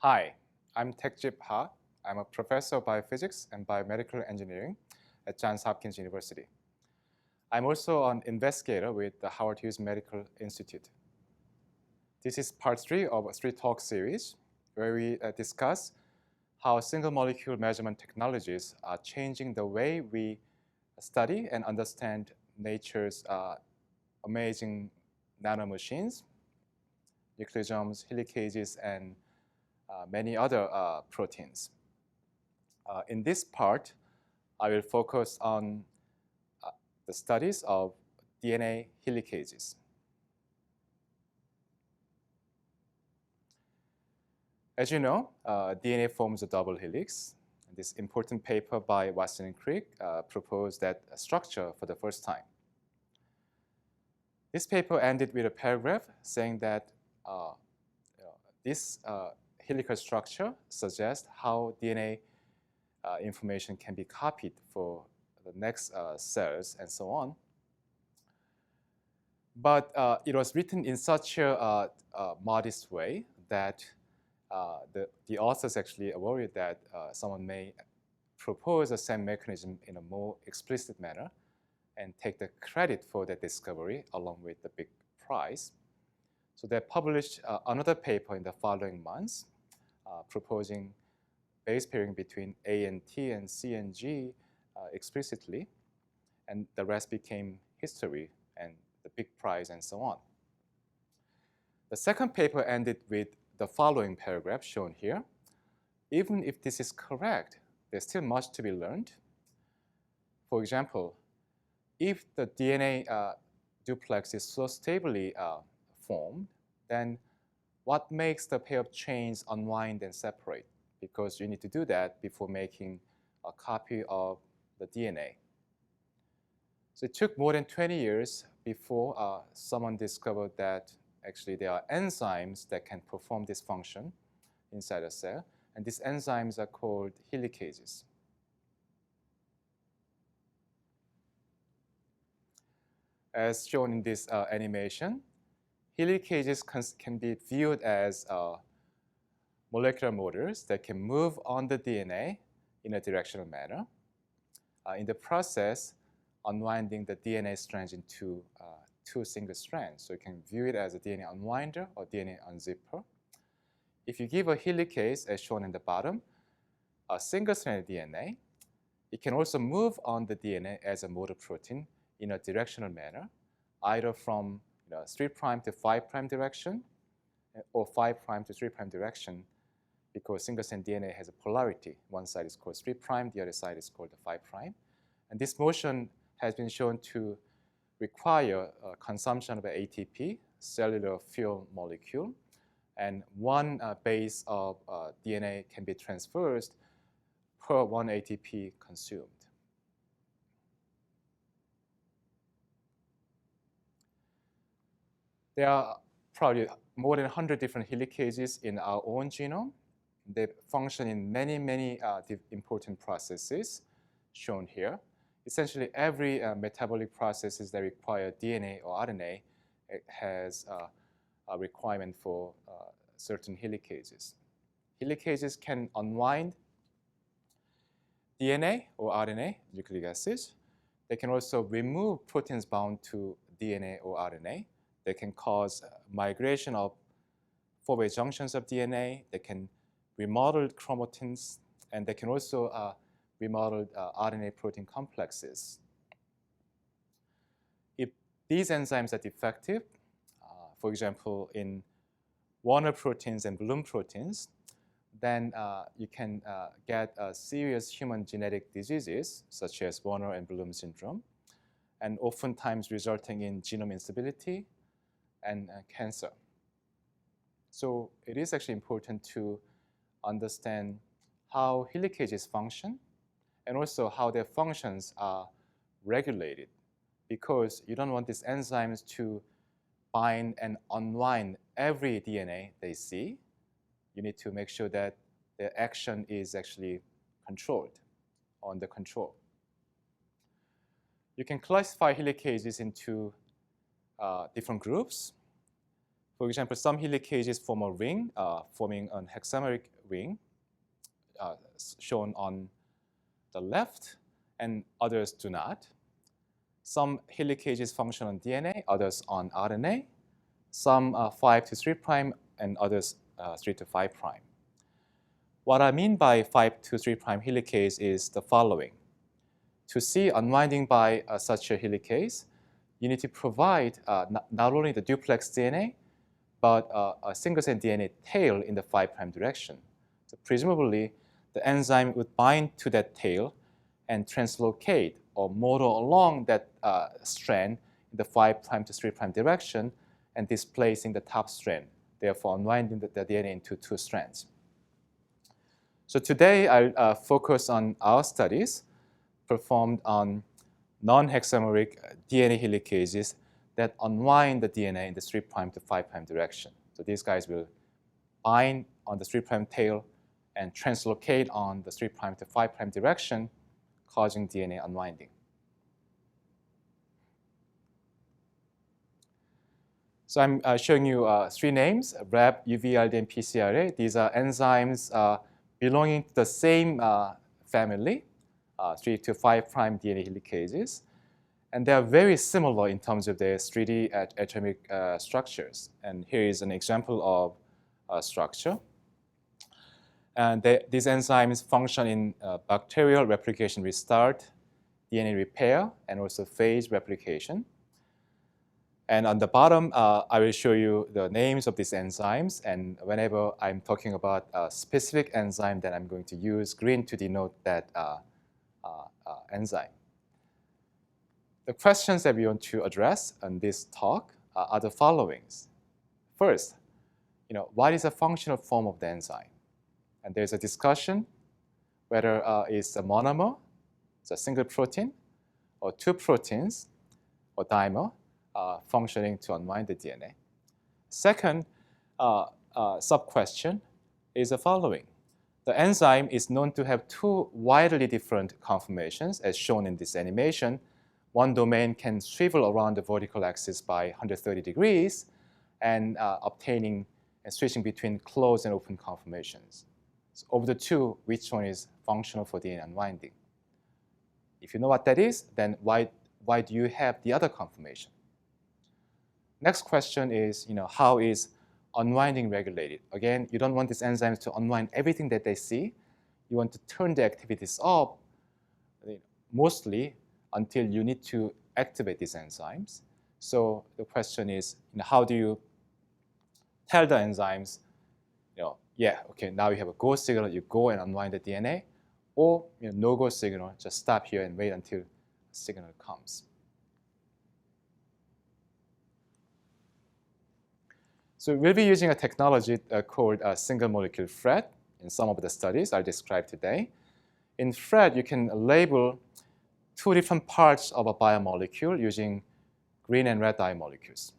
Hi, I'm Techjip Ha. I'm a professor of biophysics and biomedical engineering at Johns Hopkins University. I'm also an investigator with the Howard Hughes Medical Institute. This is part 3 of a 3-talk series where we discuss how single molecule measurement technologies are changing the way we study and understand nature's amazing nanomachines, nucleosomes, helicases, and many other proteins. In this part, I will focus on the studies of DNA helicases. As you know, DNA forms a double helix. This important paper by Watson and Crick proposed that structure for the first time. This paper ended with a paragraph saying that this helical structure suggests how DNA information can be copied for the next cells and so on. But it was written in such a modest way that the authors actually are worried that someone may propose the same mechanism in a more explicit manner and take the credit for that discovery along with the big prize. So they published another paper in the following months proposing base pairing between A and T and C and G explicitly, and the rest became history and the big prize and so on. The second paper ended with the following paragraph shown here. Even if this is correct, there's still much to be learned. For example, if the DNA duplex is so stably formed, then what makes the pair of chains unwind and separate? Because you need to do that before making a copy of the DNA. So it took more than 20 years before someone discovered that actually there are enzymes that can perform this function inside a cell, and these enzymes are called helicases. As shown in this animation, helicases can be viewed as molecular motors that can move on the DNA in a directional manner. In the process, unwinding the DNA strands into two single strands. So you can view it as a DNA unwinder or DNA unzipper. If you give a helicase, as shown in the bottom, a single-stranded DNA, it can also move on the DNA as a motor protein in a directional manner, either from 3' to 5' direction or 5' to 3' direction, because single-strand DNA has a polarity. One side is called 3', the other side is called the 5'. And this motion has been shown to require consumption of ATP, cellular fuel molecule, and one base of DNA can be transversed per one ATP consumed. There are probably more than 100 different helicases in our own genome. They function in many, many important processes shown here. Essentially, every metabolic processes that require DNA or RNA has a requirement for certain helicases. Helicases can unwind DNA or RNA, nucleic acids. They can also remove proteins bound to DNA or RNA. They can cause migration of four-way junctions of DNA. They can remodel chromatins, and they can also remodel RNA protein complexes. If these enzymes are defective, for example, in Warner proteins and Bloom proteins, then you can get serious human genetic diseases such as Warner and Bloom syndrome, and oftentimes resulting in genome instability and cancer. So it is actually important to understand how helicases function and also how their functions are regulated, because you don't want these enzymes to bind and unwind every DNA they see. You need to make sure that their action is actually controlled, under control. You can classify helicases into different groups. For example, some helicases form a ring, forming an hexameric wing, shown on the left, and others do not. Some helicases function on DNA, others on RNA. Some 5 to 3 prime, and others 3 to 5 prime. What I mean by 5 to 3 prime helicase is the following. To see unwinding by such a helicase, you need to provide not only the duplex DNA, but a single-strand DNA tail in the 5 prime direction. So presumably, the enzyme would bind to that tail and translocate or motor along that strand in the 5 prime to 3 prime direction and displacing the top strand, therefore unwinding the DNA into 2 strands. So today I'll focus on our studies performed on non-hexameric DNA helicases that unwind the DNA in the 3 prime to 5 prime direction. So these guys will bind on the 3 prime tail and translocate on the 3 prime to 5 prime direction, causing DNA unwinding. So I'm showing you 3 names, RAB, UVLD, and PCRA. These are enzymes belonging to the same family, 3 to 5 prime DNA helicases. And they are very similar in terms of their 3D atomic structures. And here is an example of structure. And these enzymes function in bacterial replication restart, DNA repair, and also phage replication. And on the bottom, I will show you the names of these enzymes. And whenever I'm talking about a specific enzyme, then I'm going to use green to denote that enzyme. The questions that we want to address in this talk are the following. First, what is the functional form of the enzyme? And there's a discussion whether it's a monomer, it's a single protein, or 2 proteins, or dimer, functioning to unwind the DNA. Second sub-question is the following. The enzyme is known to have 2 widely different conformations, as shown in this animation. One domain can swivel around the vertical axis by 130 degrees and obtaining and switching between closed and open conformations. So of the 2, which one is functional for DNA unwinding? If you know what that is, then why do you have the other conformation? Next question is, how is unwinding regulated? Again, you don't want these enzymes to unwind everything that they see. You want to turn the activities up, mostly until you need to activate these enzymes. So the question is, how do you tell the enzymes, yeah, okay, now you have a go signal, you go and unwind the DNA, or no go signal, just stop here and wait until a signal comes. So we'll be using a technology called single molecule FRET in some of the studies I'll describe today. In FRET, you can label 2 different parts of a biomolecule using green and red dye molecules.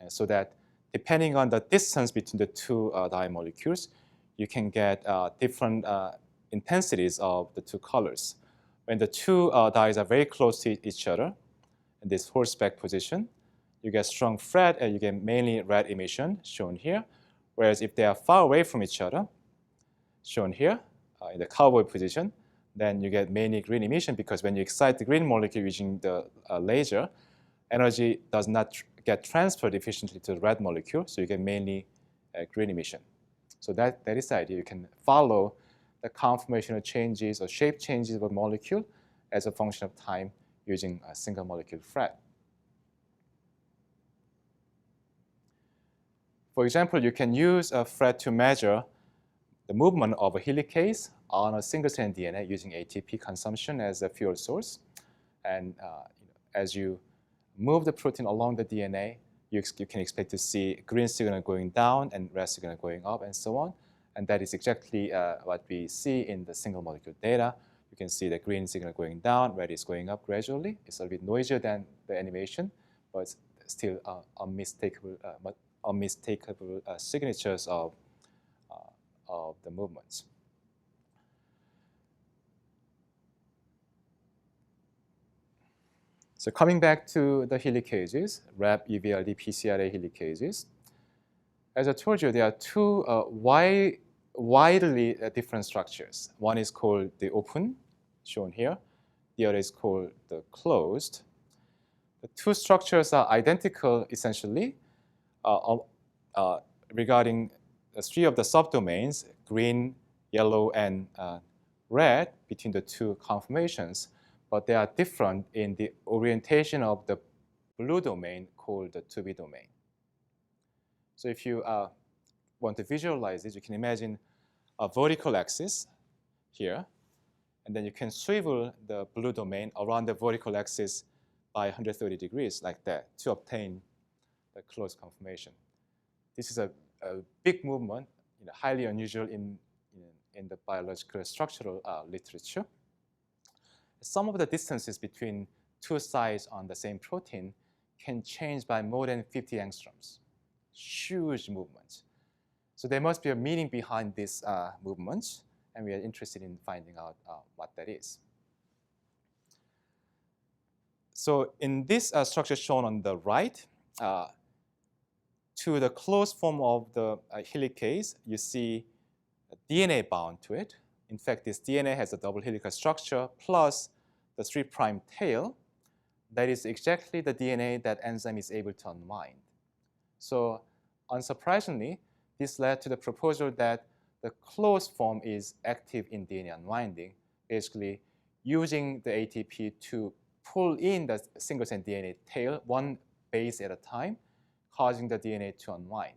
And so that depending on the distance between the 2 dye molecules, you can get different intensities of the 2 colors. When the 2 dyes are very close to each other, in this horseback position, you get strong FRET and you get mainly red emission, shown here. Whereas if they are far away from each other, shown here in the cowboy position, then you get mainly green emission, because when you excite the green molecule using the laser, energy does not get transferred efficiently to the red molecule, so you get mainly green emission. So that is the idea. You can follow the conformational changes or shape changes of a molecule as a function of time using a single molecule FRET. For example, you can use a FRET to measure the movement of a helicase on a single-strand DNA using ATP consumption as a fuel source. And as you move the protein along the DNA, you can expect to see green signal going down and red signal going up and so on. And that is exactly what we see in the single molecule data. You can see the green signal going down, red is going up gradually. It's a bit noisier than the animation, but it's still unmistakable signatures of the movements. So coming back to the helicases, RAB, UVLD, PCRA helicases, as I told you, there are 2 widely different structures. One is called the open, shown here. The other is called the closed. The two structures are identical, essentially, regarding three of the subdomains, green, yellow, and red, between the two conformations, but they are different in the orientation of the blue domain called the 2B domain. So if you want to visualize it, you can imagine a vertical axis here, and then you can swivel the blue domain around the vertical axis by 130 degrees like that to obtain the closed conformation. This is a big movement, highly unusual in the biological structural literature. Some of the distances between two sides on the same protein can change by more than 50 angstroms. Huge movements. So there must be a meaning behind this movement, and we are interested in finding out what that is. So in this structure shown on the right, to the closed form of the helicase, you see DNA bound to it. In fact, this DNA has a double helical structure plus the 3' tail. That is exactly the DNA that enzyme is able to unwind. So unsurprisingly, this led to the proposal that the closed form is active in DNA unwinding, basically using the ATP to pull in the single-strand DNA tail one base at a time, causing the DNA to unwind.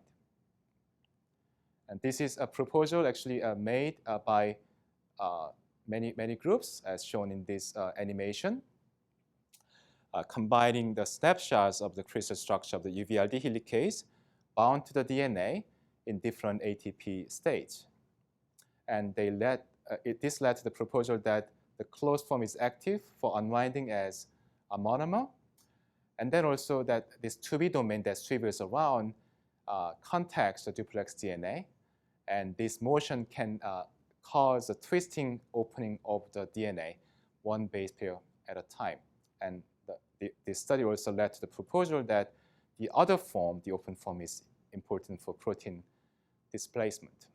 And this is a proposal actually made by many groups, as shown in this animation, combining the snapshots of the crystal structure of the UVLD helicase bound to the DNA in different ATP states. And this led to the proposal that the closed form is active for unwinding as a monomer, and then also that this 2B domain that swivels around contacts the duplex DNA, and this motion can cause a twisting opening of the DNA one base pair at a time. And this study also led to the proposal that the other form, the open form, is important for protein displacement.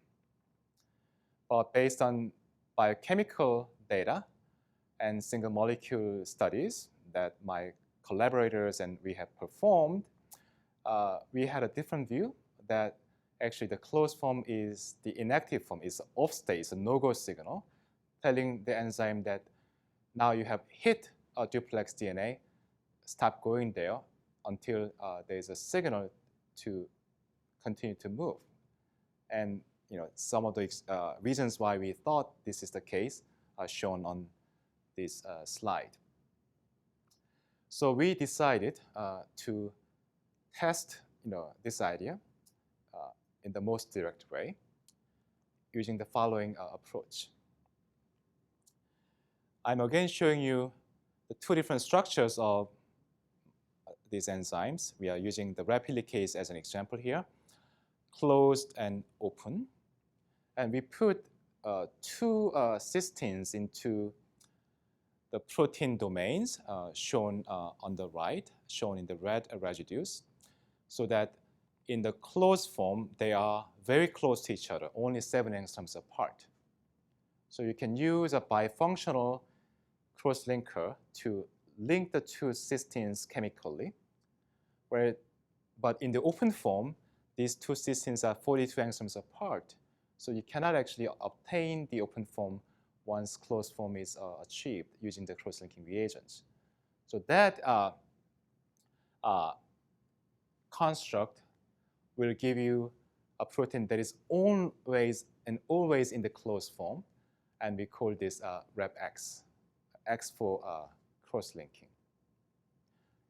But based on biochemical data and single molecule studies that my collaborators and we have performed, we had a different view that actually the closed form is the inactive form, is off state, it's a no-go signal, telling the enzyme that now you have hit a duplex DNA, stop going there until there's a signal to continue to move. And some of the reasons why we thought this is the case are shown on this slide. So we decided to test this idea in the most direct way using the following approach. I'm again showing you the two different structures of these enzymes. We are using the RAP helicase as an example here, closed and open. And we put two cysteines into the protein domains shown on the right, shown in the red residues, so that in the closed form, they are very close to each other, only 7 angstroms apart. So you can use a bifunctional cross-linker to link the two cysteines chemically, but in the open form, these two cysteines are 42 angstroms apart. So you cannot actually obtain the open form once closed form is achieved using the cross-linking reagents. So that construct will give you a protein that is always in the closed form, and we call this RepX, X for cross-linking.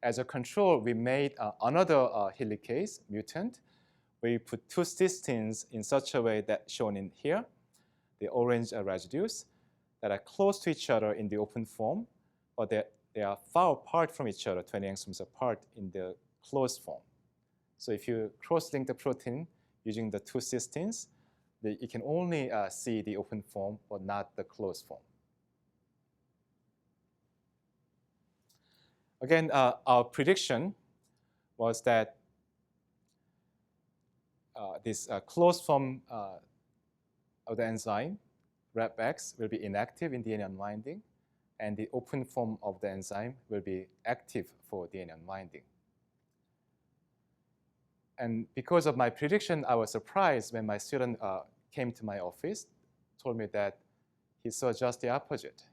As a control, we made another helicase mutant. We put two cysteines in such a way that shown in here, the orange residues that are close to each other in the open form, but they are far apart from each other, 20 angstroms apart in the closed form. So if you cross-link the protein using the two cysteines, you can only see the open form, but not the closed form. Again, our prediction was that this closed form of the enzyme, RepX, will be inactive in DNA unwinding, and the open form of the enzyme will be active for DNA unwinding. And because of my prediction, I was surprised when my student came to my office, told me that he saw just the opposite.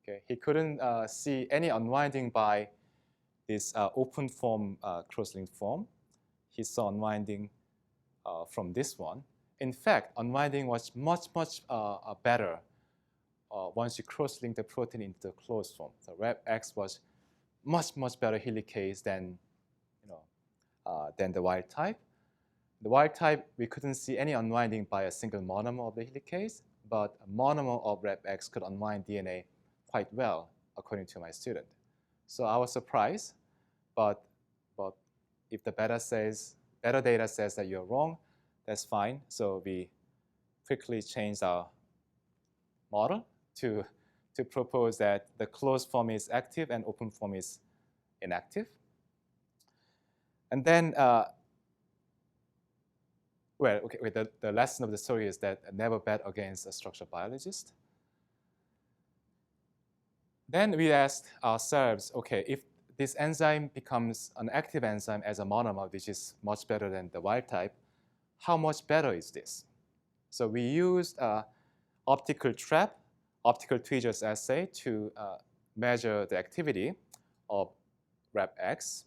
Okay? He couldn't see any unwinding by this open form cross-linked form. He saw unwinding from this one. In fact, unwinding was much better once you cross-link the protein into the closed form. So RepX was much better helicase than the wild type. The wild type, we couldn't see any unwinding by a single monomer of the helicase, but a monomer of RepX could unwind DNA quite well, according to my student. So I was surprised, but if the better data says that you're wrong, that's fine. So we quickly changed our model to propose that the closed form is active and open form is inactive. And then, the lesson of the story is that never bet against a structural biologist. Then we asked ourselves, okay, if this enzyme becomes an active enzyme as a monomer, which is much better than the wild type, how much better is this? So we used optical tweezers assay to measure the activity of RepX.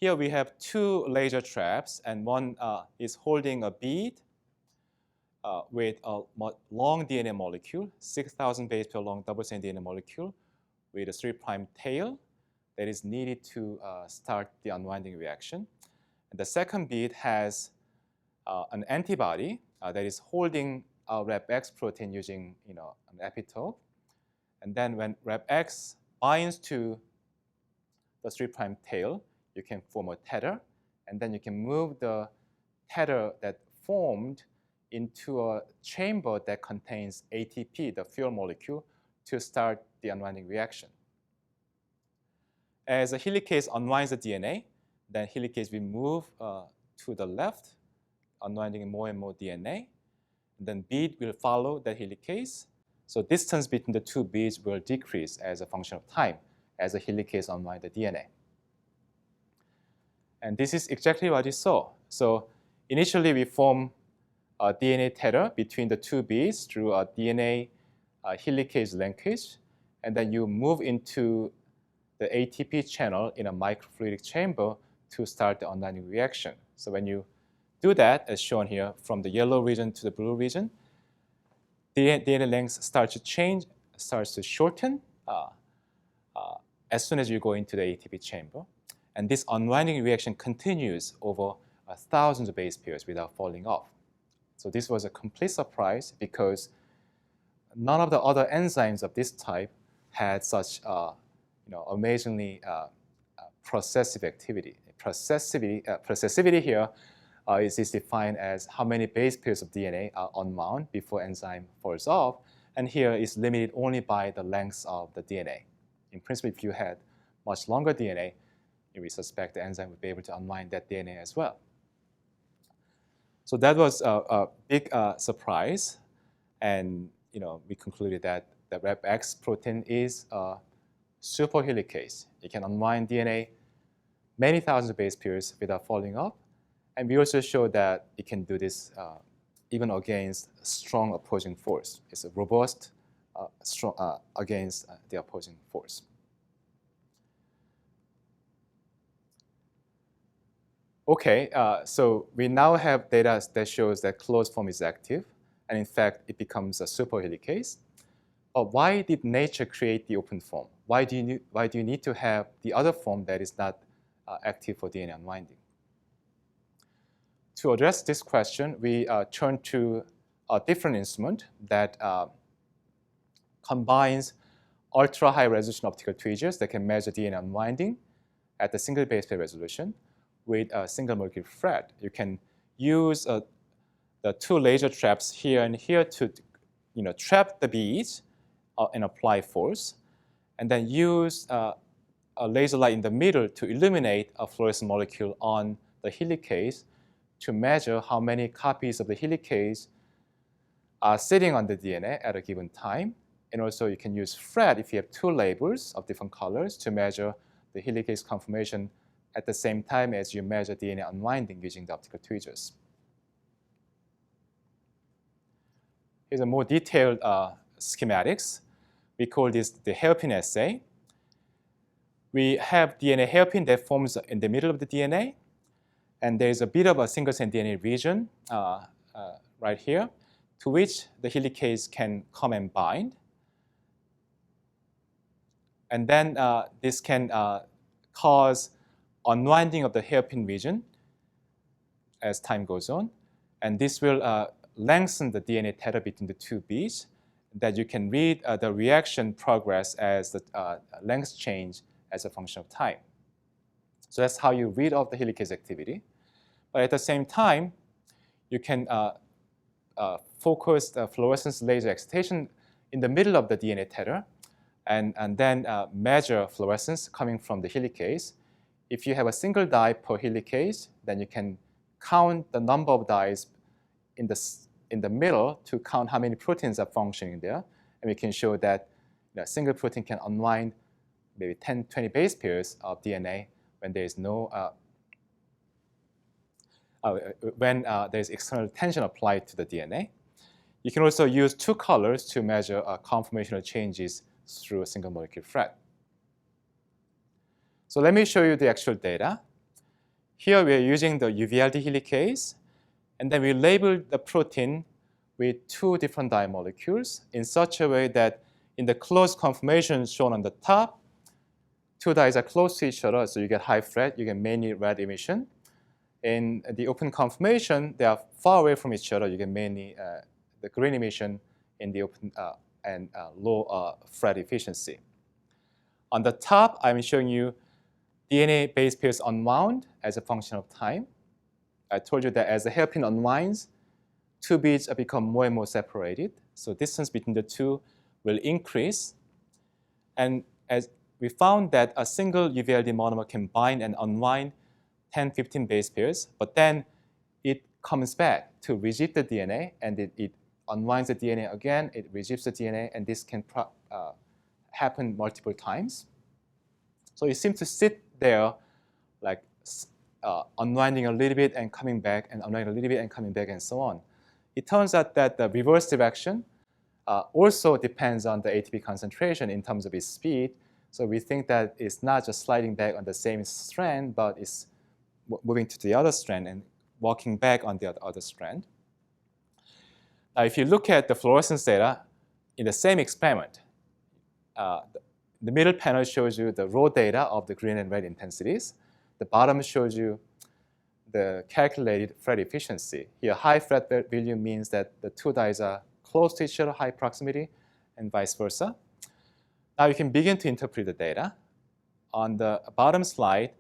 Here we have two laser traps, and one is holding a bead with a long DNA molecule, 6,000 base pair long double-stranded DNA molecule with a 3' tail that is needed to start the unwinding reaction. And the second bead has an antibody that is holding a RepX protein using an epitope. And then when RepX binds to the 3' tail, you can form a tether, and then you can move the tether that formed into a chamber that contains ATP, the fuel molecule, to start the unwinding reaction. As a helicase unwinds the DNA, then helicase will move to the left, unwinding more and more DNA. And then bead will follow the helicase. So distance between the two beads will decrease as a function of time as a helicase unwinds the DNA. And this is exactly what you saw. So initially, we form a DNA tether between the two beads through a DNA helicase linkage. And then you move into the ATP channel in a microfluidic chamber to start the unwinding reaction. So when you do that, as shown here, from the yellow region to the blue region, DNA length starts to change, starts to shorten as soon as you go into the ATP chamber. And this unwinding reaction continues over thousands of base pairs without falling off. So this was a complete surprise because none of the other enzymes of this type had such amazingly processive activity. Processivity here is defined as how many base pairs of DNA are unwound before enzyme falls off, and here is limited only by the length of the DNA. In principle, if you had much longer DNA, we suspect the enzyme would be able to unwind that DNA as well. So that was a big surprise, and we concluded that the RepX protein is a super helicase. It can unwind DNA many thousands of base pairs without falling off, and we also showed that it can do this even against strong opposing force. It's a robust, strong against the opposing force. Okay, so we now have data that shows that closed form is active, and in fact, it becomes a super helicase. But why did nature create the open form? Why do you need to have the other form that is not active for DNA unwinding? To address this question, we turn to a different instrument that combines ultra-high resolution optical tweezers that can measure DNA unwinding at the single base pair resolution with a single molecule thread. You can use the two laser traps here and here to trap the beads and apply force, and then use a laser light in the middle to illuminate a fluorescent molecule on the helicase to measure how many copies of the helicase sitting on the DNA at a given time. And also you can use FRET if you have two labels of different colors to measure the helicase conformation at the same time as you measure DNA unwinding using the optical tweezers. Here's a more detailed schematics. We call this the hairpin assay. We have DNA hairpin that forms in the middle of the DNA, and there's a bit of a single-strand DNA region right here, to which the helicase can come and bind. And then this can cause unwinding of the hairpin region as time goes on. And this will lengthen the DNA tether between the two beads, that you can read the reaction progress as the length change as a function of time. So that's how you read off the helicase activity. But at the same time, you can focus the fluorescence laser excitation in the middle of the DNA tether, and then measure fluorescence coming from the helicase. If you have a single dye per helicase, then you can count the number of dyes in the middle to count how many proteins are functioning there. And we can show that a single protein can unwind maybe 10, 20 base pairs of DNA when there is no when there's external tension applied to the DNA. You can also use two colors to measure conformational changes through a single molecule FRET. So let me show you the actual data. Here we are using the UVLD helicase, and then we label the protein with two different dye molecules in such a way that in the closed conformation shown on the top, two dyes are close to each other, so you get high FRET, you get mainly red emission. In the open conformation, they are far away from each other, you get mainly the green emission in the open and low FRET efficiency. On the top, I'm showing you DNA base pairs unwound as a function of time. I told you that as the hairpin unwinds, two beads become more and more separated. So distance between the two will increase. And as we found that a single UVLD monomer can bind and unwind 10, 15 base pairs, but then it comes back to regift the DNA, and it unwinds the DNA again, it regifts the DNA, and this can happen multiple times. So it seems to sit there like unwinding a little bit and coming back, and unwinding a little bit and coming back, and so on. It turns out that the reverse direction also depends on the ATP concentration in terms of its speed. So we think that it's not just sliding back on the same strand, but it's moving to the other strand and walking back on the other strand. Now, if you look at the fluorescence data in the same experiment, the middle panel shows you the raw data of the green and red intensities. The bottom shows you the calculated FRET efficiency. Here, high FRET value means that the two dyes are close to each other, high proximity, and vice versa. Now you can begin to interpret the data. On the bottom slide,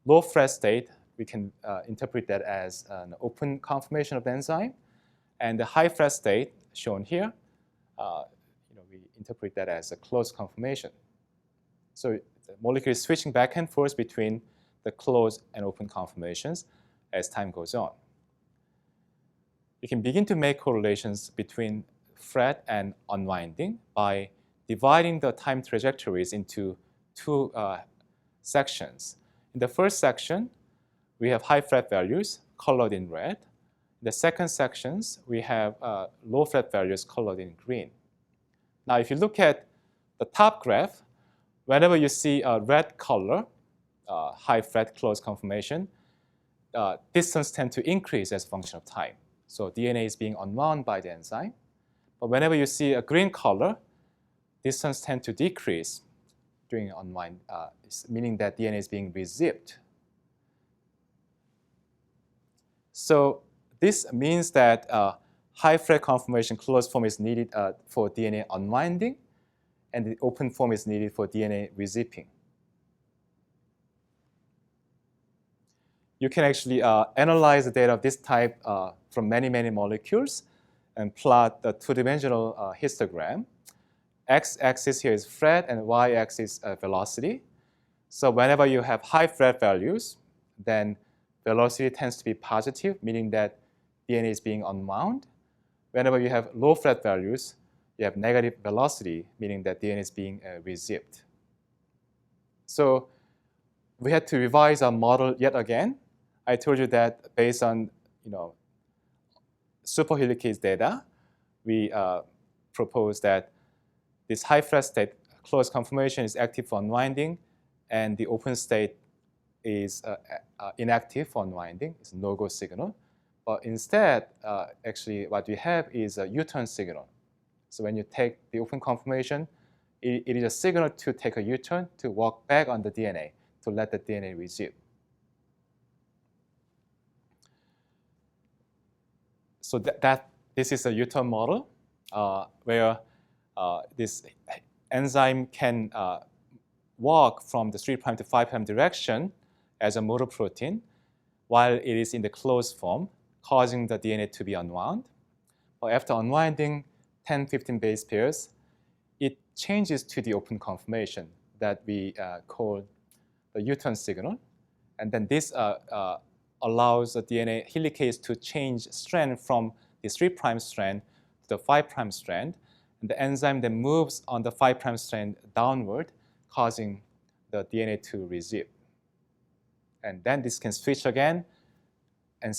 low FRET state, we can interpret that as an open conformation of the enzyme. And the high FRET state, shown here, we interpret that as a closed conformation. So the molecule is switching back and forth between the closed and open conformations as time goes on. You can begin to make correlations between FRET and unwinding by dividing the time trajectories into two sections. In the first section, we have high FRET values colored in red. In the second sections, we have low FRET values colored in green. Now, if you look at the top graph, whenever you see a red color, high FRET closed conformation, distance tend to increase as a function of time. So DNA is being unwound by the enzyme. But whenever you see a green color, distance tend to decrease during unwind, meaning that DNA is being rezipped. So this means that high FRET conformation closed form is needed for DNA unwinding, and the open form is needed for DNA rezipping. You can actually analyze the data of this type from many, many molecules and plot the two-dimensional histogram. X-axis here is FRET and Y-axis velocity. So whenever you have high FRET values, then velocity tends to be positive, meaning that DNA is being unwound. whenever you have low flat values, you have negative velocity, meaning that DNA is being rezipped. So we had to revise our model yet again. I told you that based on superhelicase data, we proposed that this high flat state closed conformation is active for unwinding, and the open state is inactive for unwinding. It's a no-go signal. But instead, actually, what we have is a U-turn signal. So when you take the open conformation, it is a signal to take a U-turn, to walk back on the DNA, to let the DNA rezip. So this is a U-turn model where this enzyme can walk from the 3' to 5' direction as a motor protein while it is in the closed form, causing the DNA to be unwound. But after unwinding 10, 15 base pairs, it changes to the open conformation that we call the U-turn signal. And then this allows the DNA helicase to change strand from the 3' strand to the 5' strand. And the enzyme then moves on the 5' strand downward, causing the DNA to rezip. And then this can switch again, and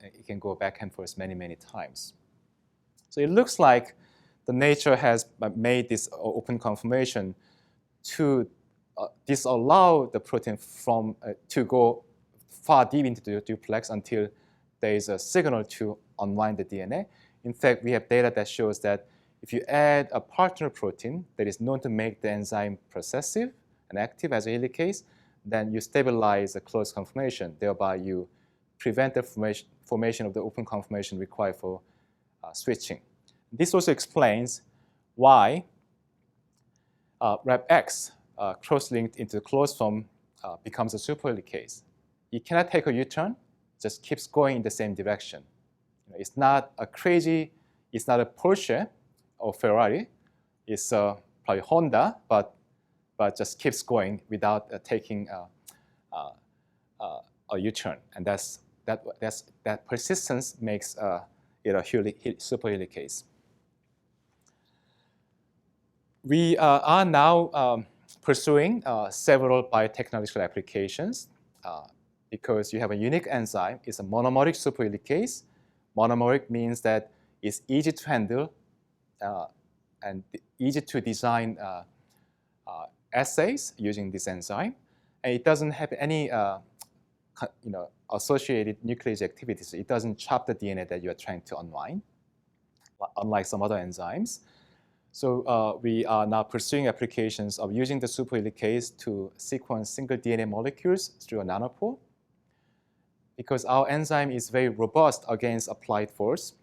it can go back and forth many, many times. So it looks like the nature has made this open conformation to disallow the protein from to go far deep into the duplex until there is a signal to unwind the DNA. In fact, we have data that shows that if you add a partner protein that is known to make the enzyme processive and active as a helicase, then you stabilize the closed conformation. Thereby, you prevent the formation of the open conformation required for switching. This also explains why RAPX cross-linked into the closed form becomes a superhelicase. It cannot take a U-turn, just keeps going in the same direction. It's not a crazy, it's not a Porsche or Ferrari. It's probably Honda, but just keeps going without taking a U-turn. And that persistence makes it a superhelicase. We are now pursuing several biotechnological applications because you have a unique enzyme. It's a monomeric superhelicase. Monomeric means that it's easy to handle and easy to design assays using this enzyme. And it doesn't have any associated nuclease activities. It doesn't chop the DNA that you are trying to unwind, unlike some other enzymes. So we are now pursuing applications of using the superhelicase to sequence single DNA molecules through a nanopore. Because our enzyme is very robust against applied force,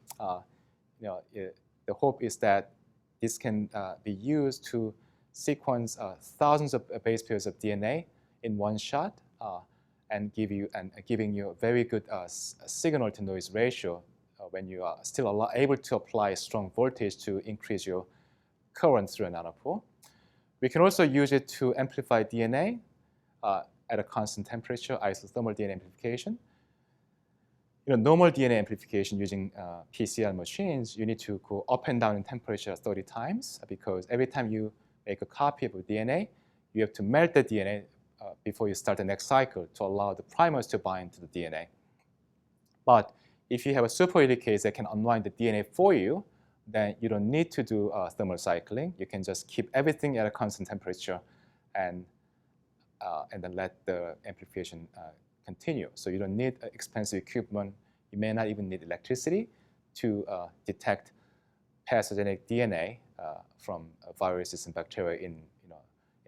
the hope is that this can be used to sequence thousands of base pairs of DNA in one shot and giving you a very good signal-to-noise ratio when you are still able to apply strong voltage to increase your current through a nanopore. We can also use it to amplify DNA at a constant temperature, isothermal DNA amplification. Normal DNA amplification using PCR machines, you need to go up and down in temperature 30 times because every time you make a copy of a DNA, you have to melt the DNA before you start the next cycle to allow the primers to bind to the DNA. But if you have a superhelicase that can unwind the DNA for you, then you don't need to do thermal cycling. You can just keep everything at a constant temperature and then let the amplification continue. So you don't need expensive equipment. You may not even need electricity to detect pathogenic DNA from viruses and bacteria in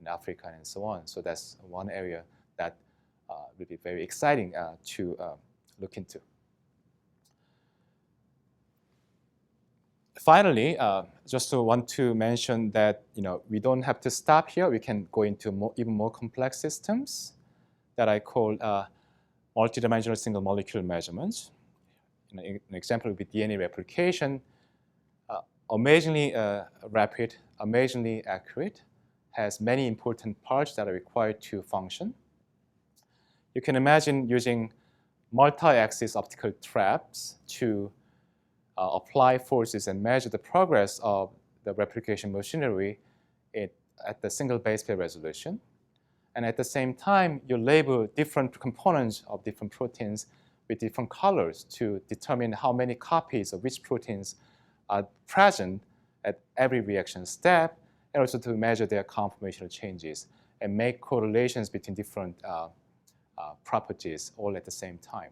Africa and so on. So that's one area that will be very exciting to look into. Finally, just want to mention that we don't have to stop here. We can go into even more complex systems that I call multidimensional single molecule measurements. An example would be DNA replication. Amazingly rapid, amazingly accurate, has many important parts that are required to function. You can imagine using multi-axis optical traps to apply forces and measure the progress of the replication machinery at the single base pair resolution. And at the same time, you label different components of different proteins with different colors to determine how many copies of which proteins are present at every reaction step, and also to measure their conformational changes and make correlations between different properties all at the same time.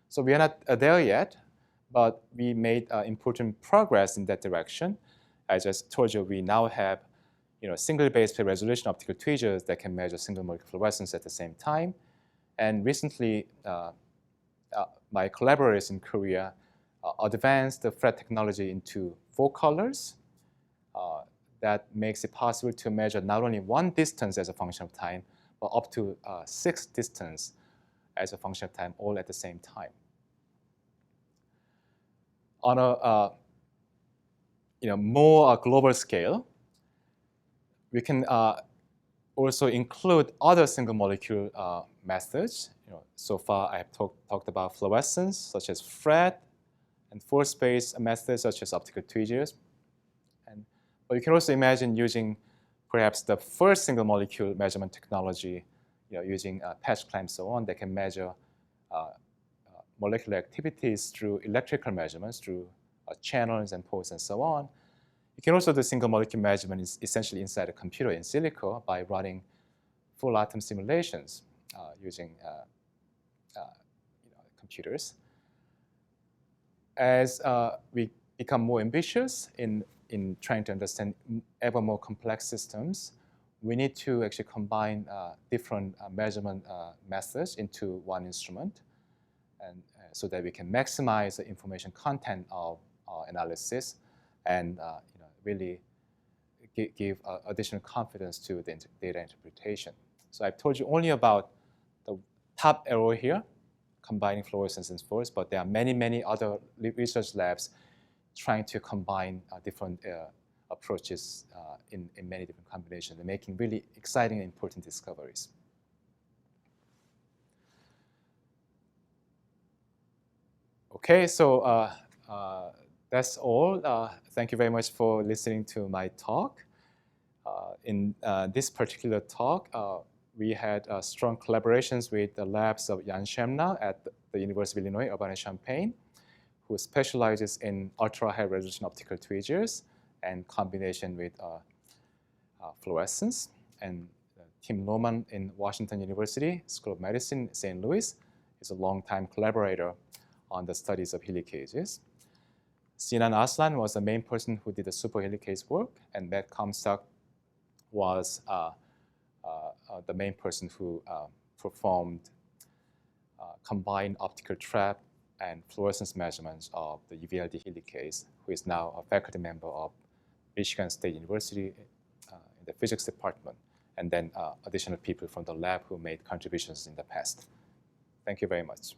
So we are not there yet, but we made important progress in that direction. I just told you we now have single base pair resolution optical tweezers that can measure single molecule fluorescence at the same time. And recently, my collaborators in Korea advanced the FRET technology into 4 colors. That makes it possible to measure not only one distance as a function of time, but up to 6 distance as a function of time, all at the same time. On a more global scale, we can also include other single molecule methods. So far, I have talked about fluorescence, such as FRET, and force-based methods, such as optical tweezers. But you can also imagine using perhaps the first single molecule measurement technology, using patch clamp and so on, that can measure molecular activities through electrical measurements, through channels and ports and so on. You can also do single molecule measurement essentially inside a computer in silico by running full atom simulations using computers. As we become more ambitious in trying to understand ever more complex systems, we need to actually combine different measurement methods into one instrument, and so that we can maximize the information content of our analysis and really give additional confidence to the data interpretation. So I've told you only about the top arrow here, combining fluorescence and force, but there are many, many other research labs trying to combine different approaches in many different combinations and making really exciting and important discoveries. Okay, so that's all. Thank you very much for listening to my talk. In this particular talk, we had strong collaborations with the labs of Jan Schemna at the University of Illinois, Urbana-Champaign, who specializes in ultra-high resolution optical tweezers and combination with fluorescence. And Tim Lohman in Washington University School of Medicine, St. Louis, is a longtime collaborator on the studies of helicases. Sinan Aslan was the main person who did the super helicase work, and Matt Comstock was the main person who performed combined optical trap and fluorescence measurements of the UVLD helicase, who is now a faculty member of Michigan State University in the physics department, and then additional people from the lab who made contributions in the past. Thank you very much.